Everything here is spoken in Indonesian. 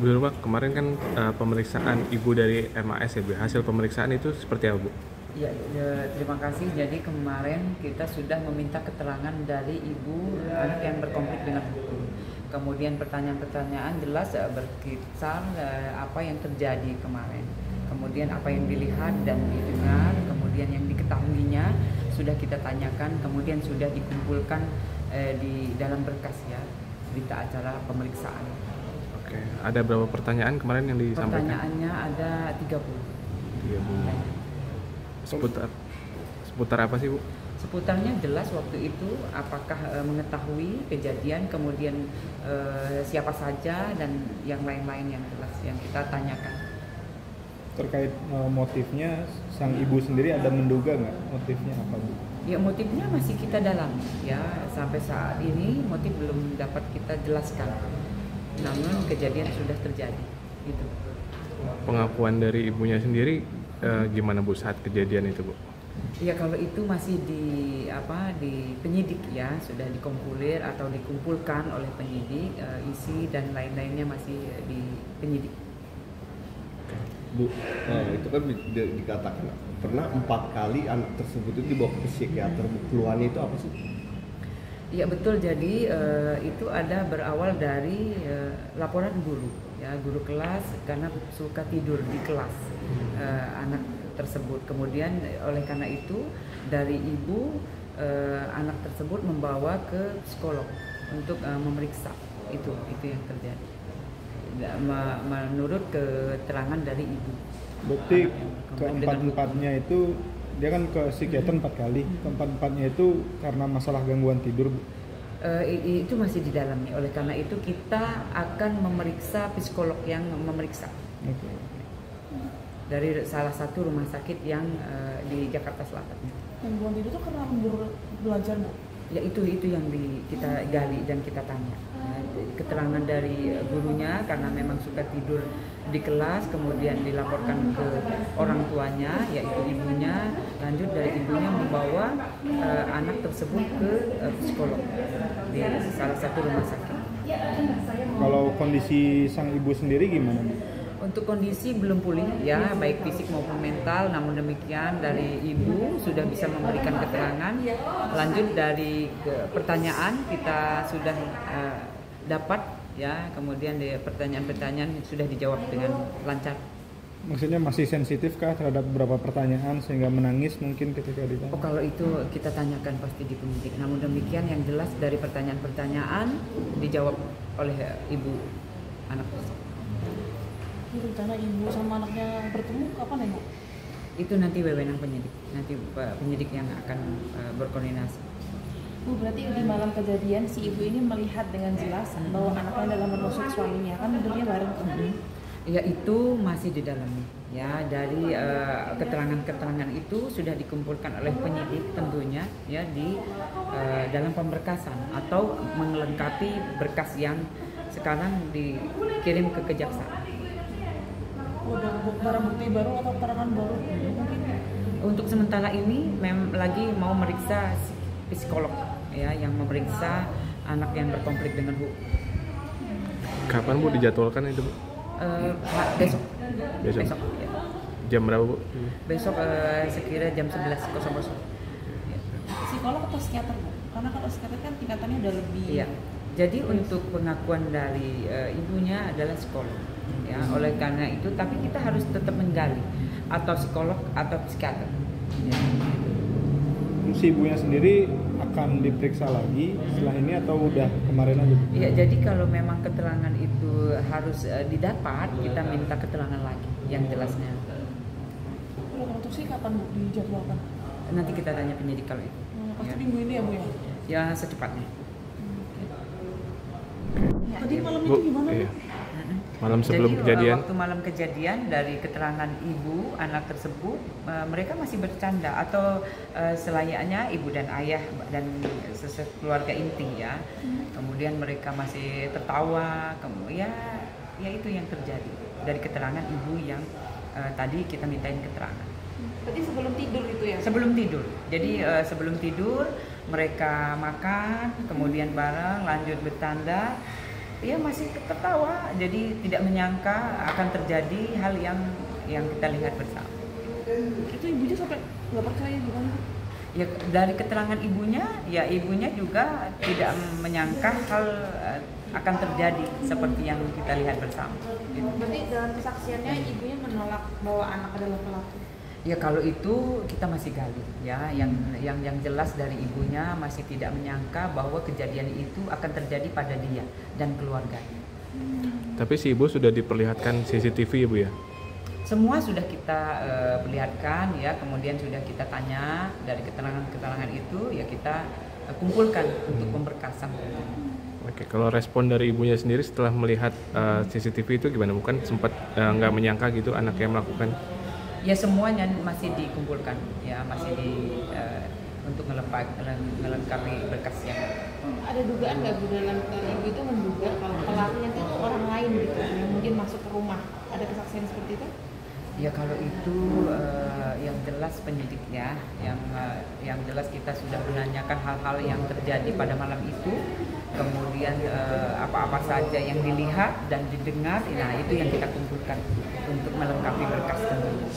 Bu Nurma, kemarin kan pemeriksaan Ibu dari MAS ya Bu. Hasil pemeriksaan itu seperti apa Bu? Ya, terima kasih. Jadi kemarin kita sudah meminta keterangan dari ibu anak yang berkonflik dengan hukum. Kemudian pertanyaan-pertanyaan jelas berkisar apa yang terjadi kemarin. Kemudian apa yang dilihat dan didengar, kemudian yang diketahuinya sudah kita tanyakan, kemudian sudah dikumpulkan di dalam berkas ya, berita acara pemeriksaan. Oke, ada berapa pertanyaan kemarin yang disampaikan? Pertanyaannya ada 30. Iya Bu. Seputar apa sih Bu? Seputarnya jelas waktu itu apakah mengetahui kejadian, kemudian siapa saja dan yang lain-lain yang jelas yang kita tanyakan. Terkait motifnya, sang ibu sendiri ada menduga nggak motifnya apa Bu? Ya, motifnya masih kita dalami ya, sampai saat ini motif belum dapat kita jelaskan. Namun kejadian sudah terjadi gitu. Pengakuan dari ibunya sendiri gimana Bu saat kejadian itu Bu? Ya, kalau itu masih di penyidik ya, sudah dikumpulir atau dikumpulkan oleh penyidik, isi dan lain-lainnya masih di penyidik. Bu, itu kan dikatakan pernah 4 kali anak tersebut itu dibawa ke psikiater. Keluhannya itu apa sih? Ya betul, jadi itu ada berawal dari laporan guru ya, guru kelas karena suka tidur di kelas anak tersebut. Kemudian oleh karena itu dari ibu anak tersebut membawa ke psikolog untuk memeriksa. Itu yang terjadi menurut keterangan dari ibu. Berarti keempat-empatnya itu dia kan ke psikiater 4 kali, keempat-empatnya itu karena masalah gangguan tidur Bu? Itu masih didalami, oleh karena itu kita akan memeriksa psikolog yang memeriksa. Okay. Dari salah satu rumah sakit yang di Jakarta Selatan. Gangguan tidur itu karena lembur belajar Bu? Ya itu yang kita gali dan kita tanya. Keterangan dari gurunya karena memang suka tidur di kelas, kemudian dilaporkan ke orang tuanya yaitu ibunya, lanjut dari ibunya membawa anak tersebut ke psikolog di salah satu rumah sakit. Kalau kondisi sang ibu sendiri gimana Bu? Untuk kondisi belum pulih ya, baik fisik maupun mental. Namun demikian dari ibu sudah bisa memberikan keterangan. Lanjut dari pertanyaan kita sudah dapat ya, kemudian pertanyaan-pertanyaan sudah dijawab dengan lancar. Maksudnya masih sensitif kah terhadap beberapa pertanyaan sehingga menangis mungkin ketika ditanya? Oh, kalau itu kita tanyakan pasti di penyidik. Namun demikian yang jelas dari pertanyaan-pertanyaan dijawab oleh ibu anak tersebut. Ini rencana ibu sama anaknya bertemu kapan ya Bu? Itu nanti wewenang penyidik. Nanti penyidik yang akan berkoordinasi. Bu, berarti di malam kejadian si ibu ini melihat dengan jelas bahwa anaknya dalam menusuk suaminya, kan tidurnya bareng tuh. Ya itu masih didalami ya, dari keterangan-keterangan itu sudah dikumpulkan oleh penyidik tentunya ya di dalam pemberkasan atau melengkapi berkas yang sekarang dikirim ke kejaksaan. Udah barang bukti baru atau keterangan baru mungkin? Untuk sementara ini lagi mau meriksa psikolog ya, yang memeriksa anak yang berkonflik dengan hukum. Kapan Bu dijadwalkan itu Bu? Besok. Besok. Ya. Jam berapa Bu? Besok sekira jam 11.00. Ya. Psikolog atau psikiater Bu? Karena kalau psikiater kan tingkatannya udah lebih. Iya. Jadi untuk pengakuan dari ibunya adalah psikolog. Ya, oleh karena itu tapi kita harus tetap menggali atau psikolog atau psikiater. Ya. Si ibunya sendiri akan diperiksa lagi setelah ini atau udah kemarin aja? Ya, jadi kalau memang keterangan itu harus didapat, kita minta keterangan lagi yang jelasnya. Kalau otopsi kapan Bu dijadwalkan? Nanti kita tanya penyidik kalau itu. Pasti minggu ini ya Bu ya? Ya secepatnya. Tadi malam Bu, itu gimana Bu? iya. Malam sebelum Jadi, kejadian? waktu malam kejadian dari keterangan ibu anak tersebut, mereka masih bercanda atau selayaknya ibu dan ayah dan keluarga inti ya. Kemudian mereka masih tertawa, ya itu yang terjadi dari keterangan ibu yang tadi kita mintain keterangan. Berarti sebelum tidur itu ya? Sebelum tidur. Jadi sebelum tidur mereka makan, kemudian bareng lanjut bertanda. Dia masih ketawa, jadi tidak menyangka akan terjadi hal yang kita lihat bersama. Itu ibunya sampai nggak percaya gimana? Ya dari keterangan ibunya, ya ibunya juga tidak menyangka hal akan terjadi seperti yang kita lihat bersama. Gitu. Berarti dalam kesaksiannya ibunya menolak bahwa anak adalah pelaku. Ya kalau itu kita masih gali, ya yang jelas dari ibunya masih tidak menyangka bahwa kejadian itu akan terjadi pada dia dan keluarganya. Tapi si ibu sudah diperlihatkan CCTV ya Bu ya? Semua sudah kita perlihatkan, ya, kemudian sudah kita tanya dari keterangan-keterangan itu, ya kita kumpulkan untuk pemberkasan. Oke, kalau respon dari ibunya sendiri setelah melihat CCTV itu gimana? Bukan sempat nggak menyangka gitu anaknya melakukan? Ya semuanya masih dikumpulkan, ya masih untuk melengkapi berkasnya. Ada dugaan nggak Bu dalam ibu itu menduga kalau pelakunya itu orang lain gitu yang mungkin masuk ke rumah? Ada kesaksian seperti itu? Ya kalau itu yang jelas penyidiknya, yang jelas kita sudah menanyakan hal-hal yang terjadi pada malam itu, kemudian apa-apa saja yang dilihat dan didengar, nah itu yang kita kumpulkan untuk melengkapi berkas tentunya.